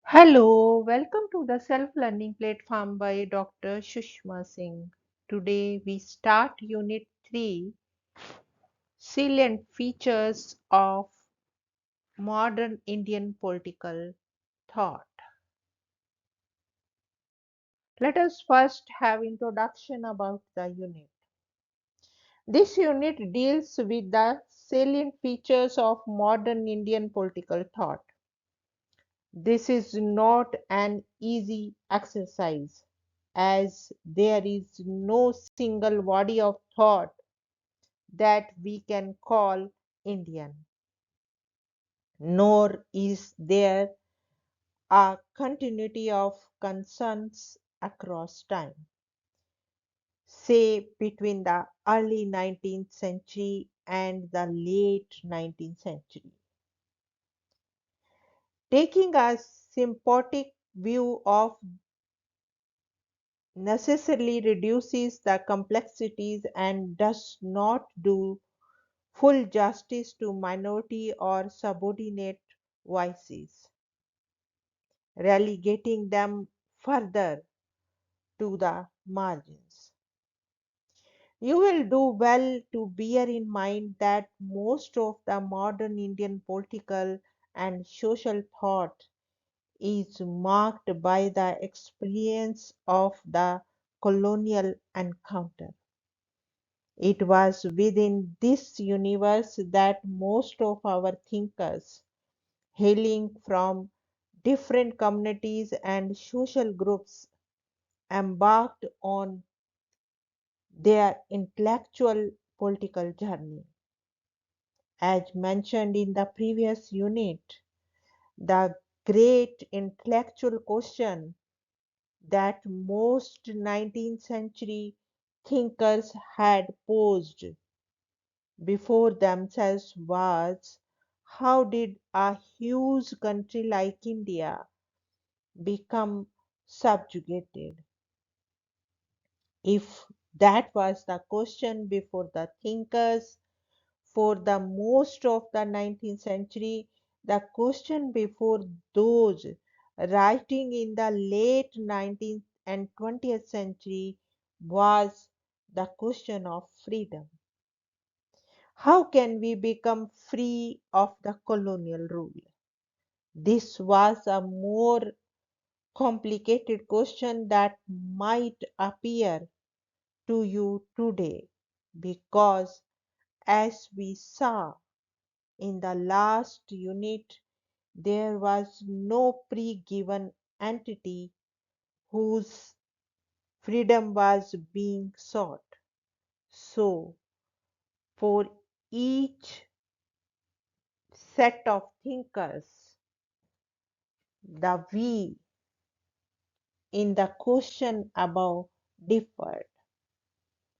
Hello, welcome to the self learning platform by Dr. Sushma Singh. Today we start Unit 3 Salient Features of Modern Indian Political Thought. Let us first have introduction about the unit. This unit deals with the salient features of modern Indian political thought. This is not an easy exercise as there is no single body of thought that we can call Indian, nor is there a continuity of concerns across time, say between the early 19th century and the late 19th century. Taking a symptotic view of necessarily reduces the complexities and does not do full justice to minority or subordinate voices, relegating them further to the margins. You will do well to bear in mind that most of the modern Indian political and social thought is marked by the experience of the colonial encounter. It was within this universe that most of our thinkers, hailing from different communities and social groups, embarked on their intellectual political journey. As mentioned in the previous unit, the great intellectual question that most 19th century thinkers had posed before themselves was, how did a huge country like India become subjugated? If that was the question before the thinkers for the most of the 19th century, the question before those writing in the late 19th and 20th century was the question of freedom. How can we become free of the colonial rule? This was a more complicated question that might appear to you today because, as we saw in the last unit, there was no pre given entity whose freedom was being sought. So, for each set of thinkers, the we in the question above differed.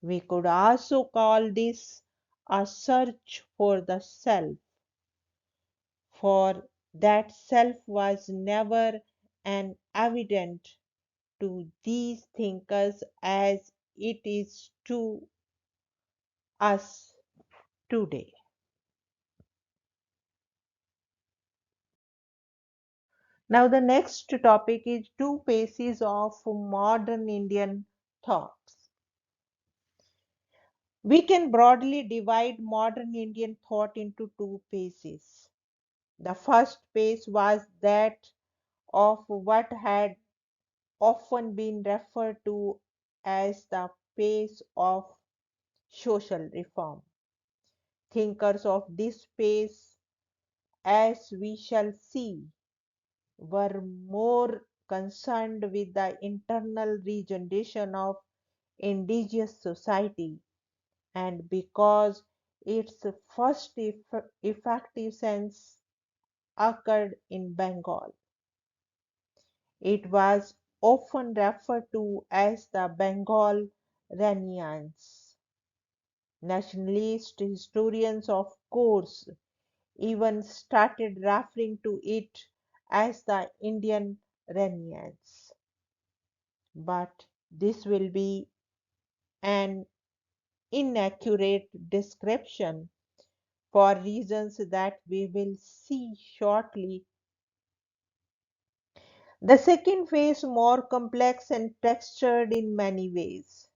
We could also call this a search for the self, for that self was never an evident to these thinkers as it is to us today. Now, the next topic is two phases of modern Indian thoughts. We can broadly divide modern Indian thought into two phases. The first phase was that of what had often been referred to as the phase of social reform. Thinkers of this phase, as we shall see, were more concerned with the internal regeneration of indigenous society, and because its first effective sense occurred in Bengal. It was often referred to as the Bengal Renaissance. Nationalist historians, of course, even started referring to it as the Indian Renaissance. But this will be an inaccurate description for reasons that we will see shortly. The second phase, more complex and textured in many ways,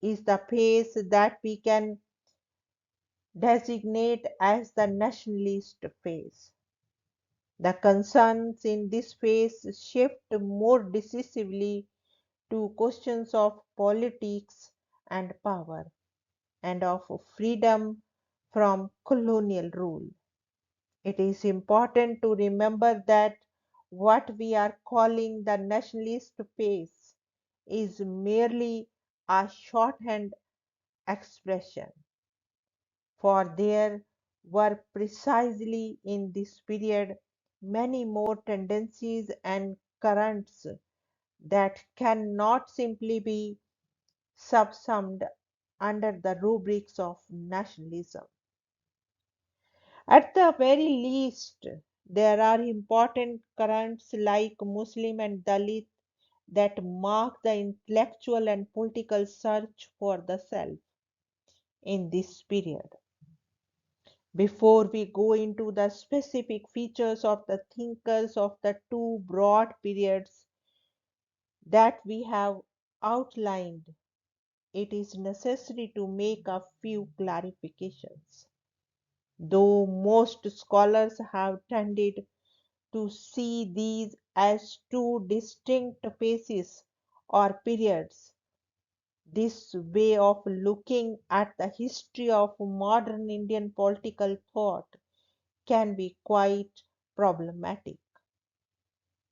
is the phase that we can designate as the nationalist phase. The concerns in this phase shift more decisively to questions of politics and power, and of freedom from colonial rule. It is important to remember that what we are calling the nationalist phase is merely a shorthand expression, for there were precisely in this period many more tendencies and currents that cannot simply be subsumed under the rubrics of nationalism. At the very least, there are important currents like Muslim and Dalit that mark the intellectual and political search for the self in this period. Before we go into the specific features of the thinkers of the two broad periods that we have outlined, it is necessary to make a few clarifications. Though most scholars have tended to see these as two distinct phases or periods, this way of looking at the history of modern Indian political thought can be quite problematic.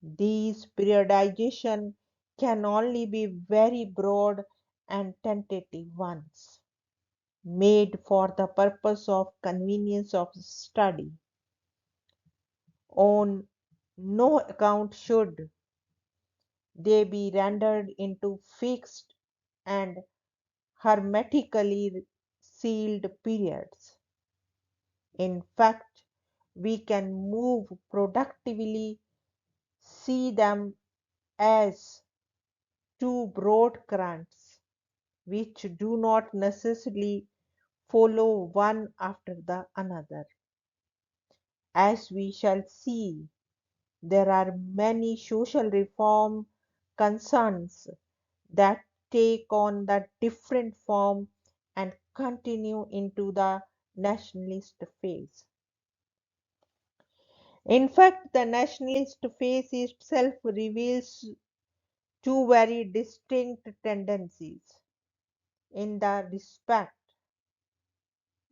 These periodization can only be very broad and tentative ones, made for the purpose of convenience of study. On no account should they be rendered into fixed and hermetically sealed periods. In fact, we can move productively see them as two broad currents which do not necessarily follow one after the another. As we shall see, there are many social reform concerns that take on the different form and continue into the nationalist phase. In fact, the nationalist phase itself reveals two very distinct tendencies in the respect.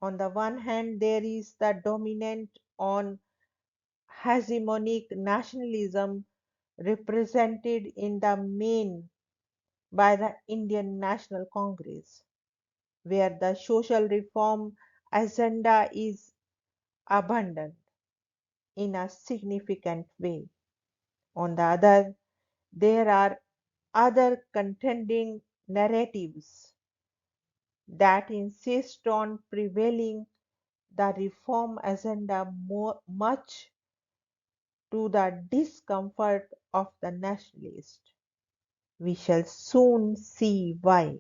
On the one hand, there is the dominant on hegemonic nationalism represented in the main by the Indian National Congress, where the social reform agenda is abandoned in a significant way. On the other, there are other contending narratives that insist on prevailing the reform agenda much to the discomfort of the nationalists. We shall soon see why.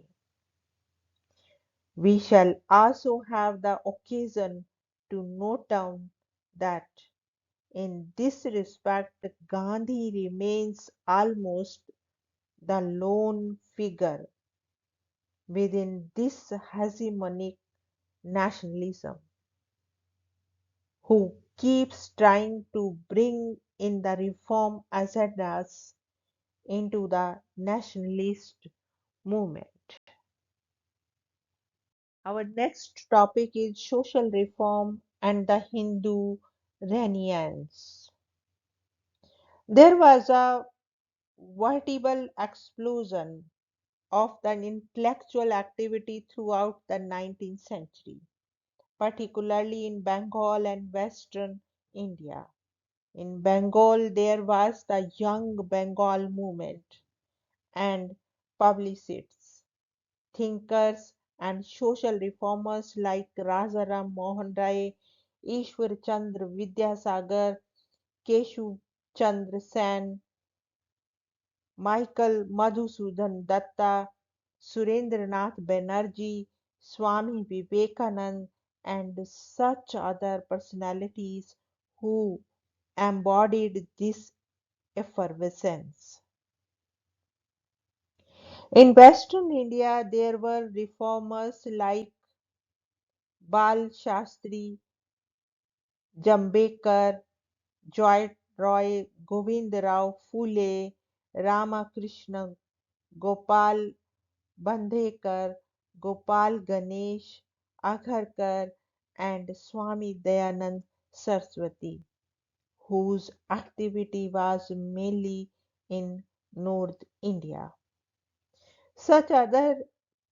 We shall also have the occasion to note down that in this respect Gandhi remains almost the lone figure within this hegemonic nationalism who keeps trying to bring in the reform agendas into the nationalist movement. Our next topic is social reform and the Hindu Renaissance. There was a veritable explosion of the intellectual activity throughout the 19th century, particularly in Bengal and Western India. In Bengal, there was the Young Bengal movement, and publicists, thinkers, and social reformers like Rajaram Mohan Rai, Ishwar Chandra Vidyasagar, Keshu Chandra Sen, Michael Madhusudan Datta, Surendranath Banerjee, Swami Vivekanand, and such other personalities who embodied this effervescence. In Western India, there were reformers like Bal Shastri, Jambekar, Joy Roy, Govindarao Phule, Ramakrishna Gopal Bandhekar, Gopal Ganesh Agharkar, and Swami Dayanand Saraswati, whose activity was mainly in North India. Such other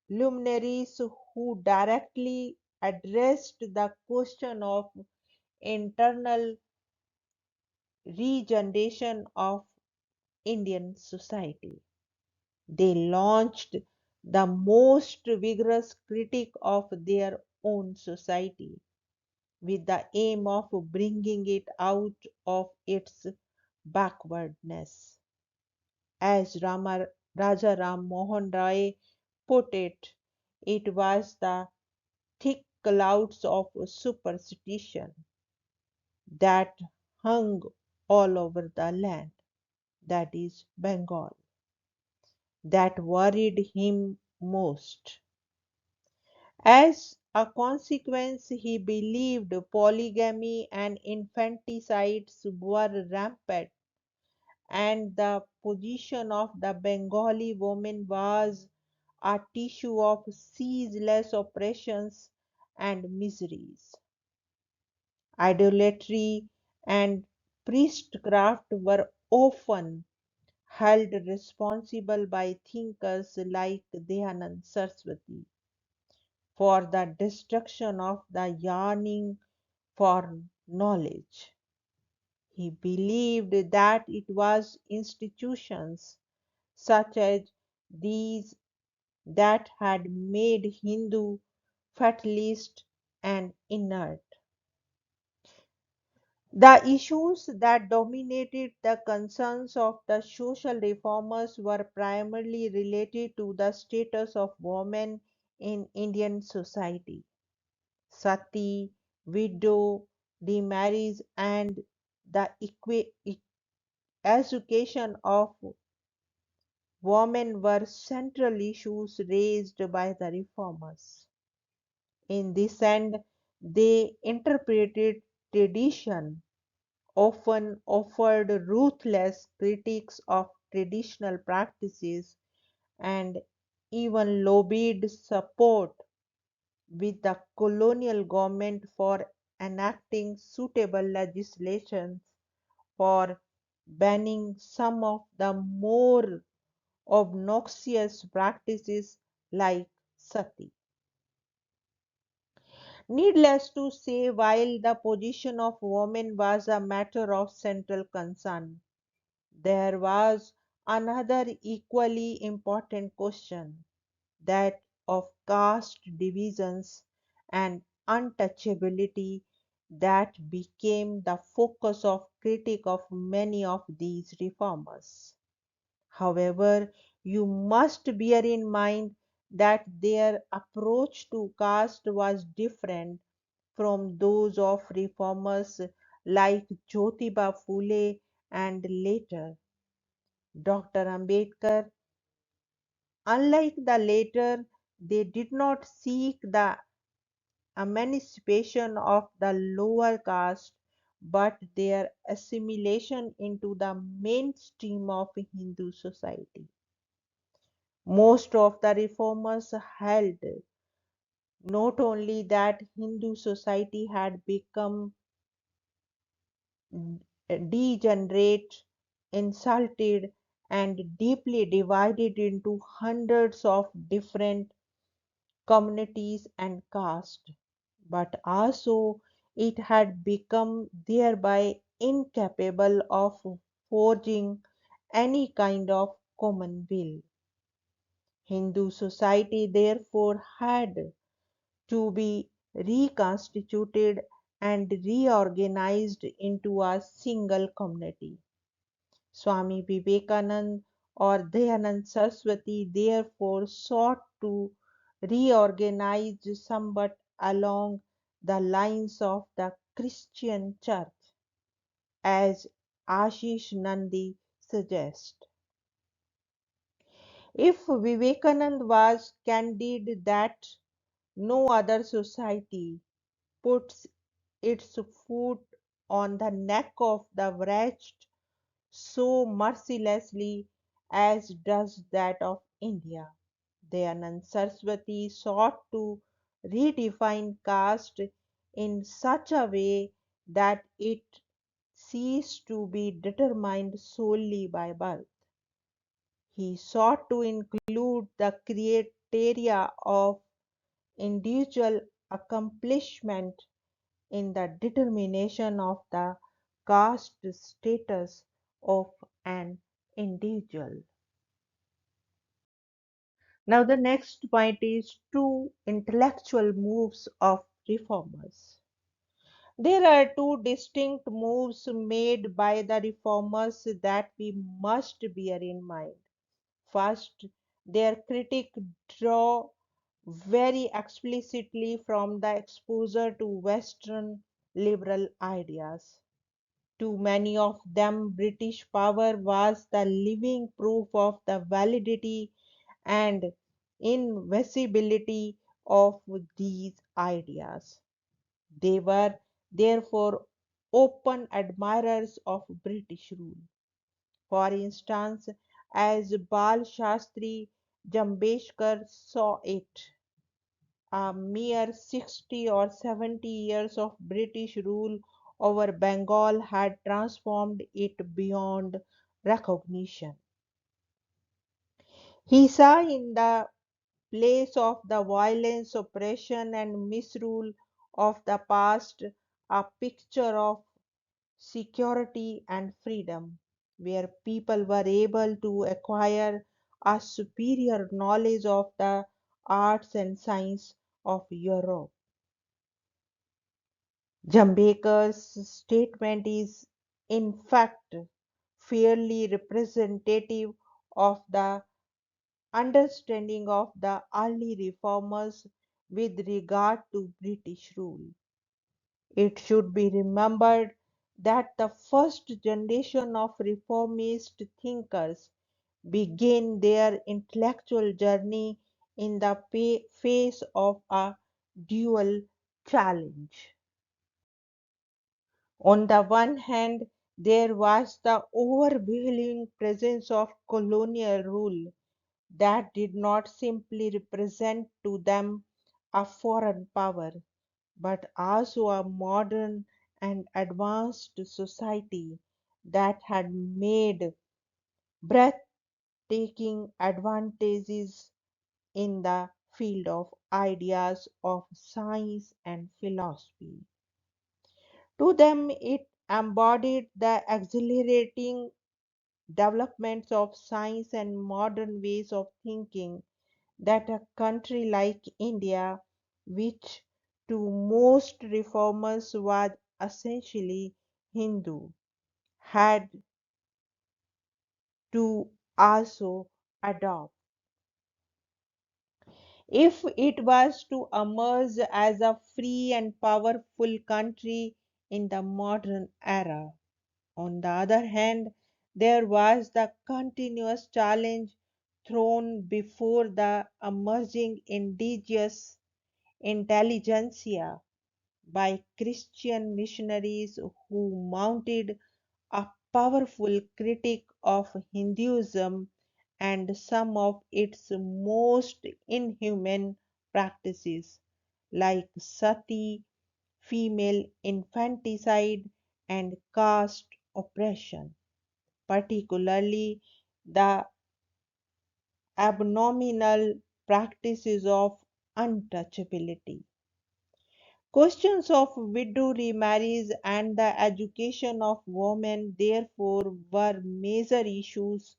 luminaries who directly addressed the question of internal regeneration of Indian society. They launched the most vigorous critique of their own society with the aim of bringing it out of its backwardness. As Raja Ram Mohan Rai put it, it was the thick clouds of superstition that hung all over the land, that is Bengal, that worried him most. As a consequence, he believed polygamy and infanticides were rampant, and the position of the Bengali woman was a tissue of ceaseless oppressions and miseries. Idolatry and priestcraft were often held responsible by thinkers like Dayanand Saraswati for the destruction of the yearning for knowledge. He believed that it was institutions such as these that had made Hindu fatalist and inert. The issues that dominated the concerns of the social reformers were primarily related to the status of women in Indian society. Sati, widow, remarriage, and the education of women were central issues raised by the reformers. In this end, they interpreted tradition, often offered ruthless critiques of traditional practices, and even lobbied support with the colonial government for enacting suitable legislation for banning some of the more obnoxious practices like sati. Needless to say, while the position of women was a matter of central concern, there was another equally important question, that of caste divisions and untouchability, that became the focus of critique of many of these reformers. However, you must bear in mind that their approach to caste was different from those of reformers like Jyotiba Phule and later Dr. Ambedkar. Unlike the latter, they did not seek the emancipation of the lower caste but their assimilation into the mainstream of Hindu society. Most of the reformers held not only that Hindu society had become degenerate, insulted, and deeply divided into hundreds of different communities and castes, but also it had become thereby incapable of forging any kind of common will. Hindu society therefore had to be reconstituted and reorganized into a single community. Swami Vivekananda or Dayanand Saraswati therefore sought to reorganize somewhat along the lines of the Christian church, as Ashish Nandi suggest. If Vivekananda was candid that no other society puts its foot on the neck of the wretched so mercilessly as does that of India. Dayanand Saraswati sought to redefine caste in such a way that it ceased to be determined solely by birth. He sought to include the criteria of individual accomplishment in the determination of the caste status of an individual. Now, the next point is two intellectual moves of reformers. There are two distinct moves made by the reformers that we must bear in mind. First, their critics draw very explicitly from the exposure to Western liberal ideas. To many of them, British power was the living proof of the validity and invincibility of these ideas. They were therefore open admirers of British rule. For instance, as Bal Shastri Jambeshkar saw it, a mere 60 or 70 years of British rule over Bengal had transformed it beyond recognition. He saw in the place of the violence, oppression, and misrule of the past a picture of security and freedom, where people were able to acquire a superior knowledge of the arts and science of Europe. Jambekar's statement is, in fact, fairly representative of the understanding of the early reformers with regard to British rule. It should be remembered that the first generation of reformist thinkers began their intellectual journey in the face of a dual challenge. On the one hand, there was the overwhelming presence of colonial rule that did not simply represent to them a foreign power, but also a modern and advanced society that had made breathtaking advances in the field of ideas of science and philosophy. To them, it embodied the exhilarating developments of science and modern ways of thinking that a country like India, which to most reformers was essentially Hindu, had to also adopt. If it was to emerge as a free and powerful country in the modern era. On the other hand, there was the continuous challenge thrown before the emerging indigenous intelligentsia by Christian missionaries who mounted a powerful critique of Hinduism and some of its most inhuman practices, like sati, female infanticide, and caste oppression, particularly the abominable practices of untouchability. Questions of widow remarriage and the education of women, therefore, were major issues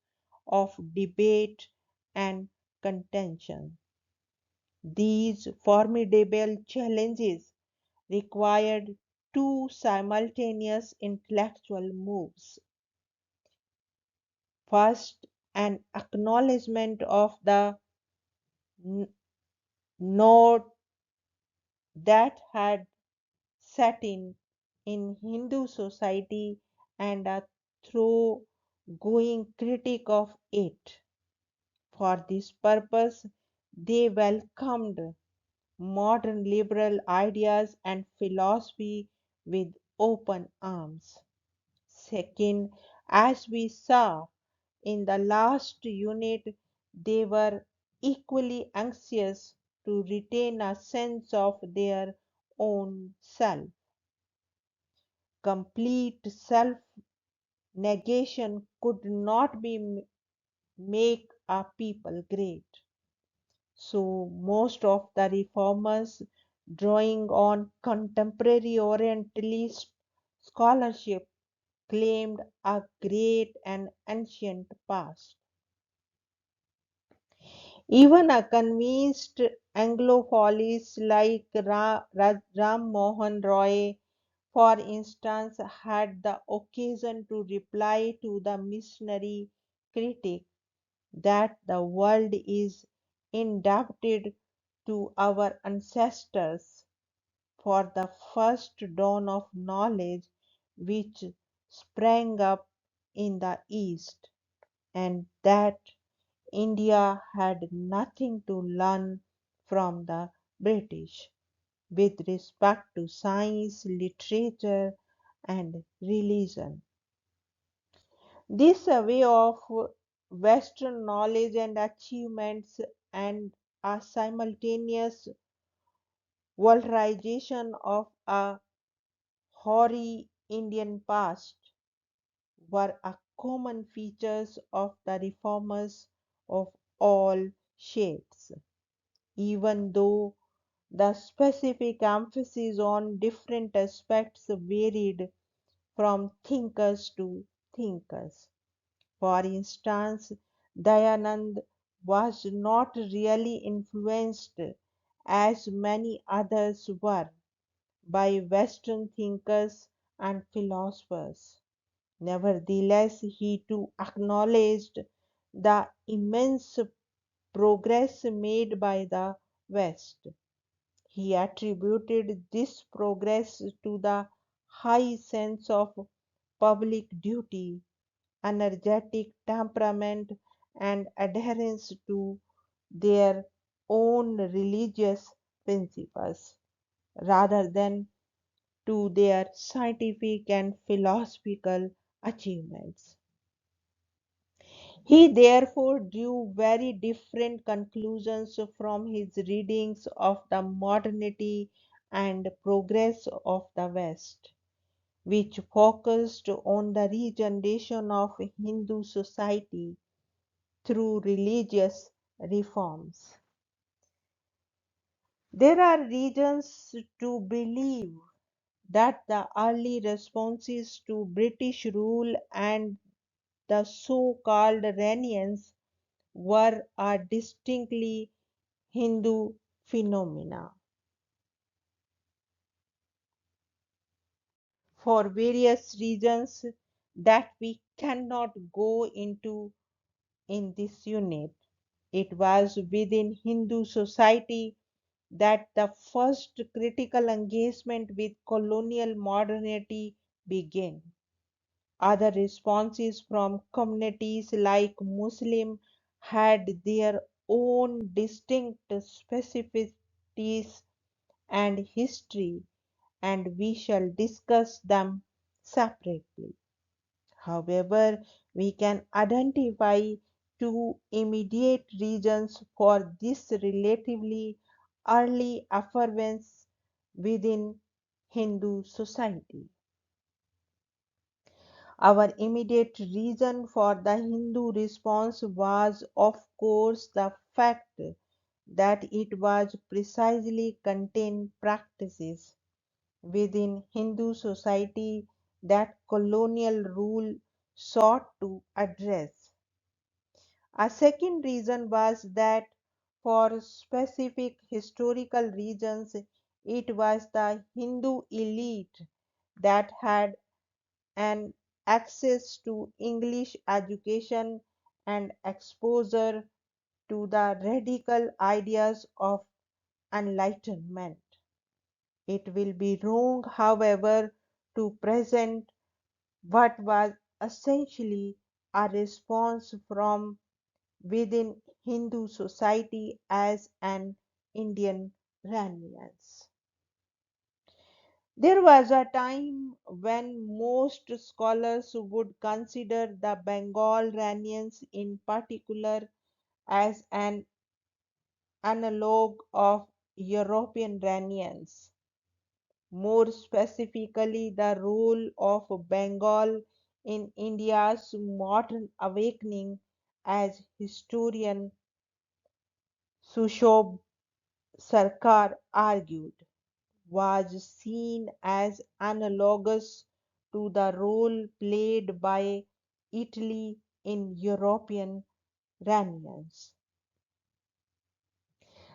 of debate and contention. These formidable challenges required two simultaneous intellectual moves. First, an acknowledgement of the n- note that had set in Hindu society and a thorough going critic of it. For this purpose, they welcomed modern liberal ideas and philosophy with open arms. Second, as we saw in the last unit, they were equally anxious to retain a sense of their own self. Complete self negation could not be make a people great. So most of the reformers, drawing on contemporary Orientalist scholarship, claimed a great and ancient past. Even a convinced Anglophiles like Ram Mohan Roy, for instance, had the occasion to reply to the missionary critic that the world is indebted to our ancestors for the first dawn of knowledge which sprang up in the East, and that India had nothing to learn from the British with respect to science, literature, and religion. This way of Western knowledge and achievements and a simultaneous valorization of a hoary Indian past were a common features of the reformers of all shades, even though the specific emphasis on different aspects varied from thinkers to thinkers. For instance, Dayanand was not really influenced, as many others were, by Western thinkers and philosophers. Nevertheless, he too acknowledged the immense progress made by the West. He attributed this progress to the high sense of public duty, energetic temperament, and adherence to their own religious principles, rather than to their scientific and philosophical achievements. He therefore drew very different conclusions from his readings of the modernity and progress of the West, which focused on the regeneration of Hindu society through religious reforms. There are reasons to believe that the early responses to British rule and the so called Renaissance were a distinctly Hindu phenomena. For various reasons that we cannot go into in this unit, it was within Hindu society that the first critical engagement with colonial modernity began. Other responses from communities like Muslim had their own distinct specificities and history, and we shall discuss them separately. However, we can identify two immediate reasons for this relatively early affirmance within Hindu society. Our immediate reason for the Hindu response was, of course, the fact that it was precisely contained practices within Hindu society that colonial rule sought to address. A second reason was that for specific historical reasons, it was the Hindu elite that had an access to English education and exposure to the radical ideas of enlightenment. It will be wrong, however, to present what was essentially a response from within Hindu society as an Indian renaissance. There was a time when most scholars would consider the Bengal Iranians in particular as an analogue of European Iranians, more specifically the role of Bengal in India's modern awakening, as historian Sushma Sarkar argued, was seen as analogous to the role played by Italy in European Renaissance.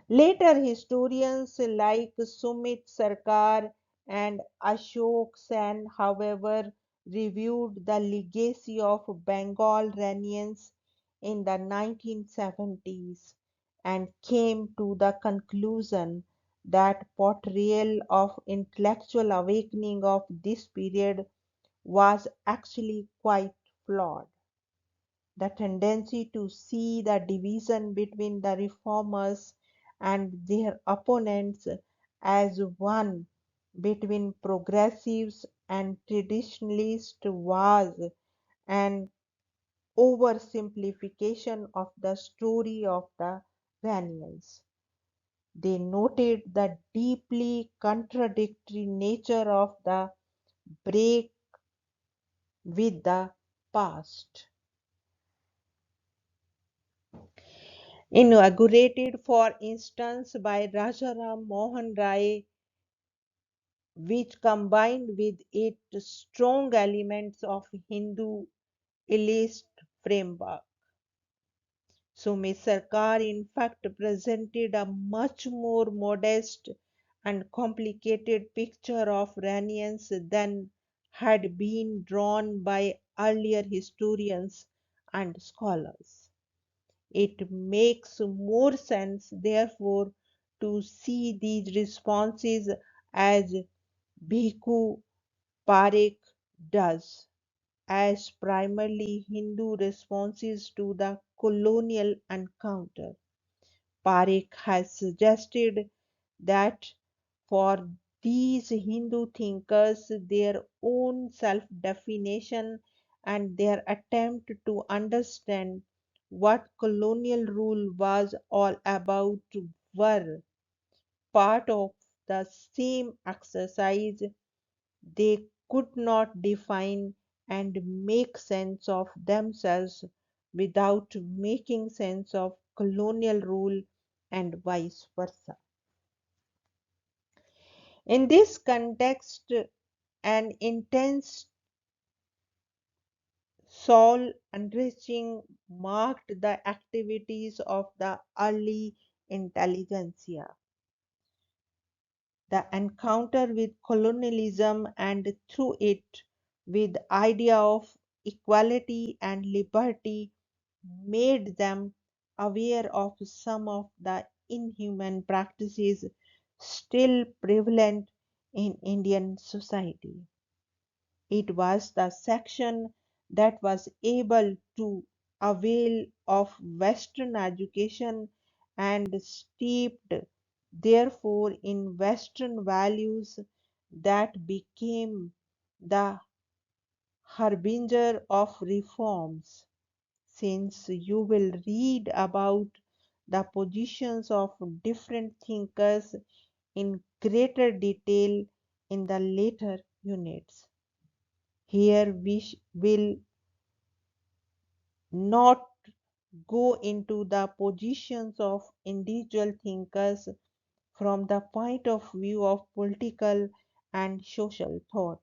Later historians like Sumit Sarkar and Ashok Sen, however, reviewed the legacy of Bengal Renaissance in the 1970s and came to the conclusion that portrayal of intellectual awakening of this period was actually quite flawed. The tendency to see the division between the reformers and their opponents as one between progressives and traditionalists was an oversimplification of the story of the Renaissance. They noted the deeply contradictory nature of the break with the past. Inaugurated, for instance, by Rajaram Mohan Rai, which combined with its strong elements of Hindu elitist framework. Sumit Sarkar, in fact, presented a much more modest and complicated picture of Renaissance than had been drawn by earlier historians and scholars. It makes more sense, therefore, to see these responses as Bhikkhu Parekh does, as primarily Hindu responses to the colonial encounter. Parekh has suggested that for these Hindu thinkers, their own self definition and their attempt to understand what colonial rule was all about were part of the same exercise. They could not define and make sense of themselves without making sense of colonial rule and vice versa. In this context, an intense soul enriching marked the activities of the early intelligentsia. The encounter with colonialism and through it with the idea of equality and liberty made them aware of some of the inhuman practices still prevalent in Indian society. It was the section that was able to avail of Western education and steeped therefore in Western values that became the harbinger of reforms. Since you will read about the positions of different thinkers in greater detail in the later units. Here we will not go into the positions of individual thinkers from the point of view of political and social thought.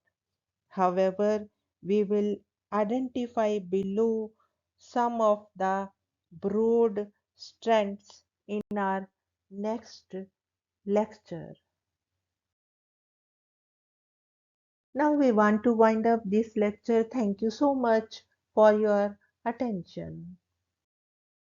However, we will identify below some of the broad strands in our next lecture. Now we want to wind up this lecture. Thank you so much for your attention.